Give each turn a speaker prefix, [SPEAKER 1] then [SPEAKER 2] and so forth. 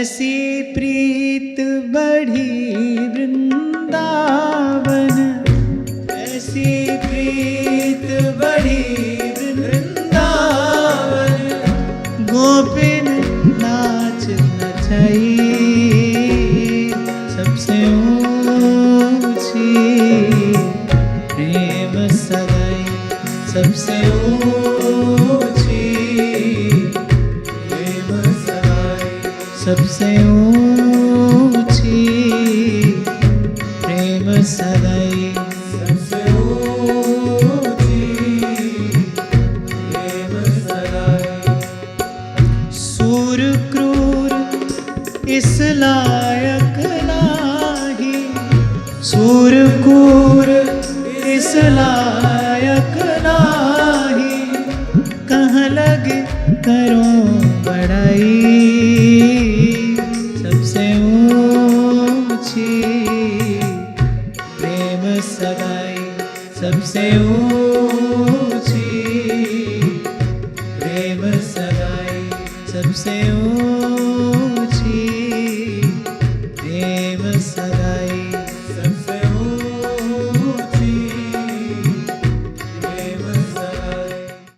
[SPEAKER 1] ऐसी प्रीत बढ़ी वृंदावन, ऐसी प्रीत बढ़ी वृंदावन, गोपिन नाच नचाई सबसे ऊंची प्रेम सगाई, सबसे ऊंची प्रेम सगाई, सबसे ऊंची प्रेम सगाई, सबसे ऊंची प्रेम सगाई। सूर क्रूर इस लायक नाही, सूर क्रूर इस लायक नाही, कहाँ लगे करो बड़ाई सबसे ऊंची प्रेम सगाई, सबसे ऊंची प्रेम सगाई, सबसे ऊंची